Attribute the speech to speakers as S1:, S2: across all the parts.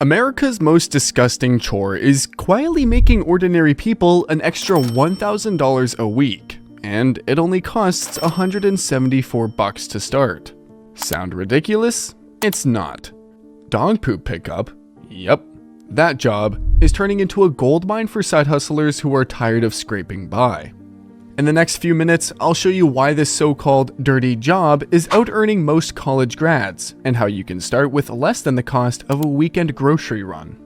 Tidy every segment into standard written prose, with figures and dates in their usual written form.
S1: America's most disgusting chore is quietly making ordinary people an extra $1,000 a week, and it only costs $174 to start. Sound ridiculous? It's not. Dog poop pickup? Yep. That job is turning into a goldmine for side hustlers who are tired of scraping by. In the next few minutes, I'll show you why this so-called dirty job is out-earning most college grads, and how you can start with less than the cost of a weekend grocery run.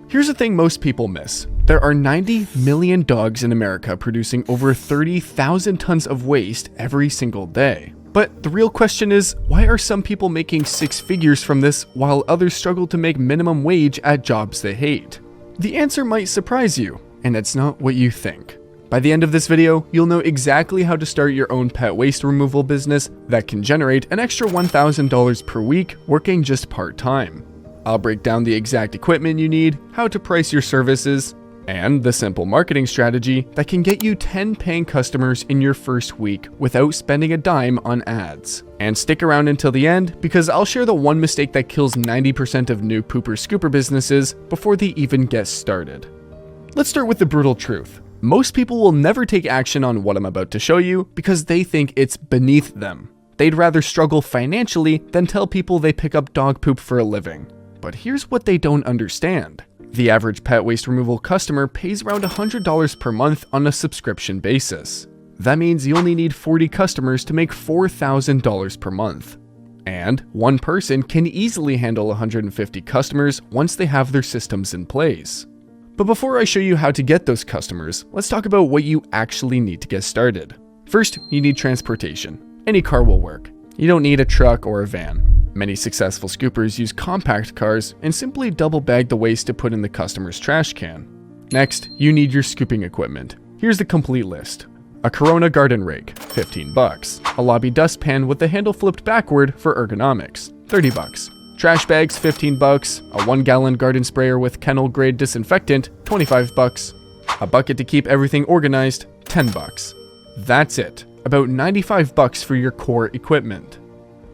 S1: Here's the thing most people miss. There are 90 million dogs in America producing over 30,000 tons of waste every single day. But the real question is, why are some people making six figures from this while others struggle to make minimum wage at jobs they hate? The answer might surprise you, and it's not what you think. By the end of this video, you'll know exactly how to start your own pet waste removal business that can generate an extra $1,000 per week working just part-time. I'll break down the exact equipment you need, how to price your services, and the simple marketing strategy that can get you 10 paying customers in your first week without spending a dime on ads. And stick around until the end, because I'll share the one mistake that kills 90% of new pooper-scooper businesses before they even get started. Let's start with the brutal truth. Most people will never take action on what I'm about to show you because they think it's beneath them. They'd rather struggle financially than tell people they pick up dog poop for a living. But here's what they don't understand. The average pet waste removal customer pays around $100 per month on a subscription basis. That means you only need 40 customers to make $4,000 per month. And one person can easily handle 150 customers once they have their systems in place. But before I show you how to get those customers, let's talk about what you actually need to get started. First, you need transportation. Any car will work. You don't need a truck or a van. Many successful scoopers use compact cars and simply double bag the waste to put in the customer's trash can. Next, you need your scooping equipment. Here's the complete list. A Corona garden rake, $15. A lobby dustpan with the handle flipped backward for ergonomics, $30. Trash bags, $15. A 1-gallon garden sprayer with kennel-grade disinfectant, $25. A bucket to keep everything organized, $10. That's it. About $95 for your core equipment.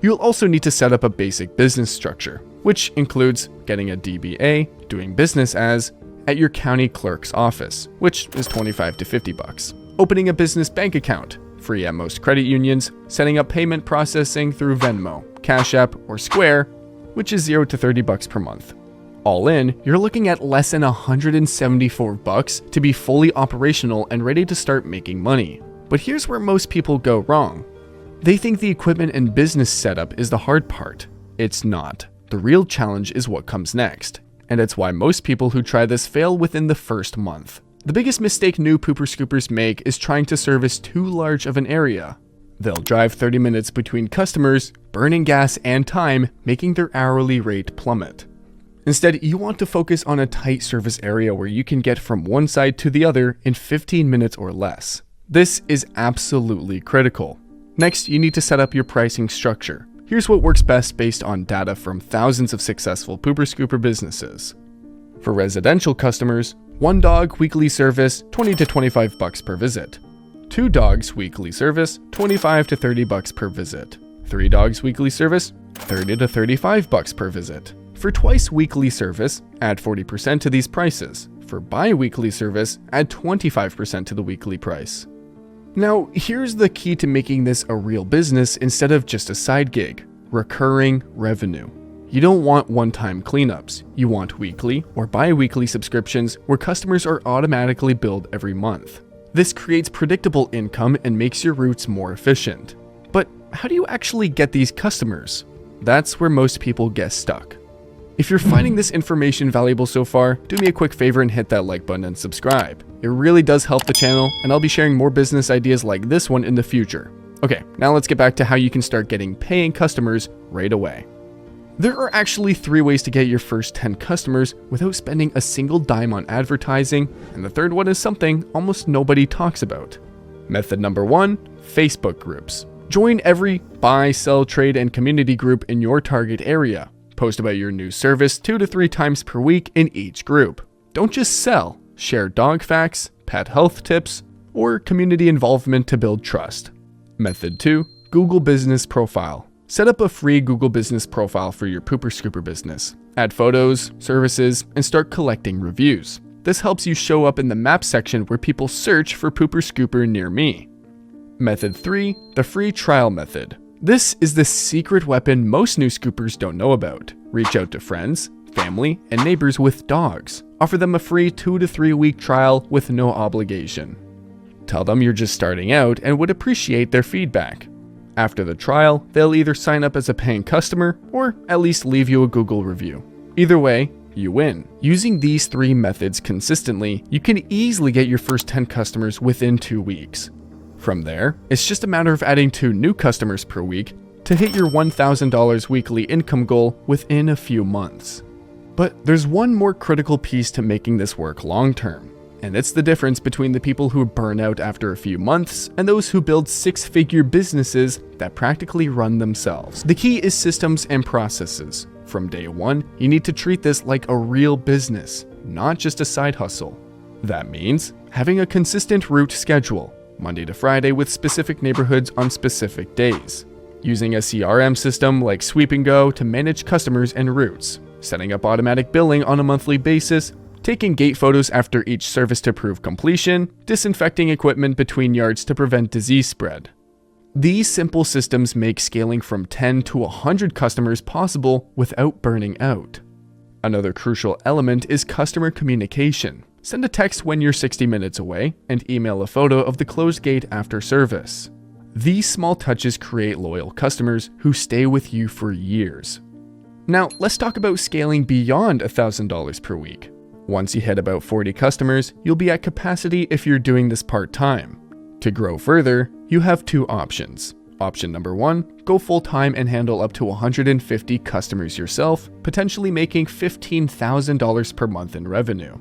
S1: You'll also need to set up a basic business structure, which includes getting a DBA, doing business as, at your county clerk's office, which is $25 to $50. Opening a business bank account, free at most credit unions, setting up payment processing through Venmo, Cash App, or Square, which is $0 to $30 per month. All in, you're looking at less than $174 to be fully operational and ready to start making money. But here's where most people go wrong. They think the equipment and business setup is the hard part. It's not. The real challenge is what comes next. And it's why most people who try this fail within the first month. The biggest mistake new pooper scoopers make is trying to service too large of an area. They'll drive 30 minutes between customers, burning gas and time, making their hourly rate plummet. Instead, you want to focus on a tight service area where you can get from one side to the other in 15 minutes or less. This is absolutely critical. Next, you need to set up your pricing structure. Here's what works best based on data from thousands of successful pooper scooper businesses. For residential customers, 1 dog weekly service, $20 to $25 per visit. 2 dogs weekly service, $25 to $30 per visit. 3 dogs weekly service, $30 to $35 per visit. For twice weekly service, add 40% to these prices. For bi-weekly service, add 25% to the weekly price. Now, here's the key to making this a real business instead of just a side gig: recurring revenue. You don't want one-time cleanups. You want weekly or bi-weekly subscriptions where customers are automatically billed every month. This creates predictable income and makes your routes more efficient. But how do you actually get these customers? That's where most people get stuck. If you're finding this information valuable so far, do me a quick favor and hit that like button and subscribe. It really does help the channel, and I'll be sharing more business ideas like this one in the future. Okay, now let's get back to how you can start getting paying customers right away. There are actually 3 ways to get your first 10 customers without spending a single dime on advertising, and the third one is something almost nobody talks about. Method number 1, Facebook groups. Join every buy, sell, trade, and community group in your target area. Post about your new service 2 to 3 times per week in each group. Don't just sell. Share dog facts, pet health tips, or community involvement to build trust. Method 2, Google Business Profile. Set up a free Google Business Profile for your pooper scooper business. Add photos, services, and start collecting reviews. This helps you show up in the map section where people search for pooper scooper near me. Method 3, the free trial method. This is the secret weapon most new scoopers don't know about. Reach out to friends, family, and neighbors with dogs. Offer them a free 2 to 3 week trial with no obligation. Tell them you're just starting out and would appreciate their feedback. After the trial, they'll either sign up as a paying customer or at least leave you a Google review. Either way, you win. Using these 3 methods consistently, you can easily get your first 10 customers within 2 weeks. From there, it's just a matter of adding 2 new customers per week to hit your $1,000 weekly income goal within a few months. But there's one more critical piece to making this work long term, and it's the difference between the people who burn out after a few months and those who build 6-figure businesses that practically run themselves. The key is systems and processes. From day one, you need to treat this like a real business, not just a side hustle. That means having a consistent route schedule, Monday to Friday with specific neighborhoods on specific days. Using a CRM system like Sweep and Go to manage customers and routes. Setting up automatic billing on a monthly basis. Taking gate photos after each service to prove completion. Disinfecting equipment between yards to prevent disease spread. These simple systems make scaling from 10 to 100 customers possible without burning out. Another crucial element is customer communication. Send a text when you're 60 minutes away and email a photo of the closed gate after service. These small touches create loyal customers who stay with you for years. Now, let's talk about scaling beyond $1,000 per week. Once you hit about 40 customers, you'll be at capacity if you're doing this part-time. To grow further, you have 2 options. Option number 1, go full-time and handle up to 150 customers yourself, potentially making $15,000 per month in revenue.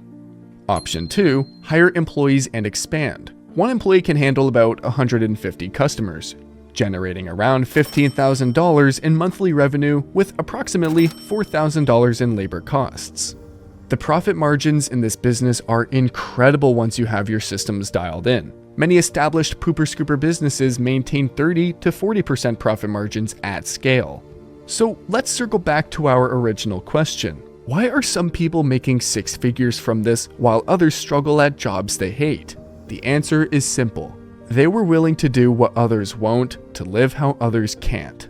S1: Option 2, hire employees and expand. One employee can handle about 150 customers, generating around $15,000 in monthly revenue with approximately $4,000 in labor costs. The profit margins in this business are incredible once you have your systems dialed in. Many established pooper scooper businesses maintain 30 to 40% profit margins at scale. So let's circle back to our original question. Why are some people making 6 figures from this while others struggle at jobs they hate? The answer is simple. They were willing to do what others won't to live how others can't.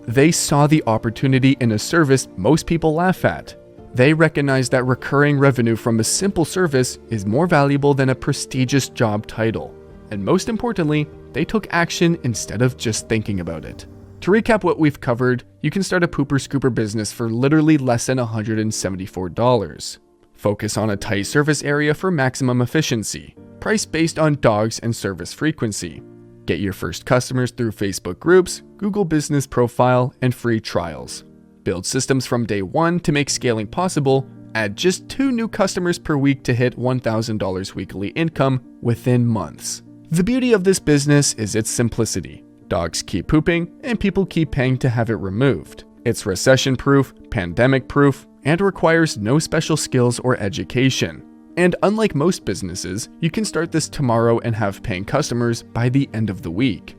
S1: They saw the opportunity in a service most people laugh at. They recognized that recurring revenue from a simple service is more valuable than a prestigious job title. And most importantly, they took action instead of just thinking about it. To recap what we've covered, you can start a pooper scooper business for literally less than $174. Focus on a tight service area for maximum efficiency. Price based on dogs and service frequency. Get your first customers through Facebook groups, Google Business Profile, and free trials. Build systems from day one to make scaling possible. Add just 2 new customers per week to hit $1,000 weekly income within months. The beauty of this business is its simplicity. Dogs keep pooping, and people keep paying to have it removed. It's recession-proof, pandemic-proof, and requires no special skills or education. And unlike most businesses, you can start this tomorrow and have paying customers by the end of the week.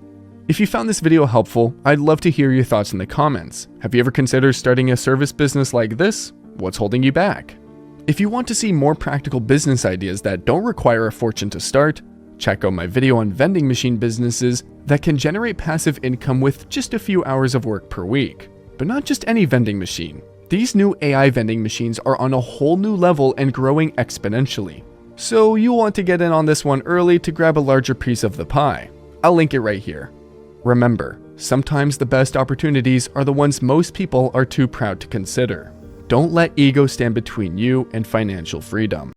S1: If you found this video helpful, I'd love to hear your thoughts in the comments. Have you ever considered starting a service business like this? What's holding you back? If you want to see more practical business ideas that don't require a fortune to start, check out my video on vending machine businesses that can generate passive income with just a few hours of work per week. But not just any vending machine. These new AI vending machines are on a whole new level and growing exponentially. So you'll want to get in on this one early to grab a larger piece of the pie. I'll link it right here. Remember, sometimes the best opportunities are the ones most people are too proud to consider. Don't let ego stand between you and financial freedom.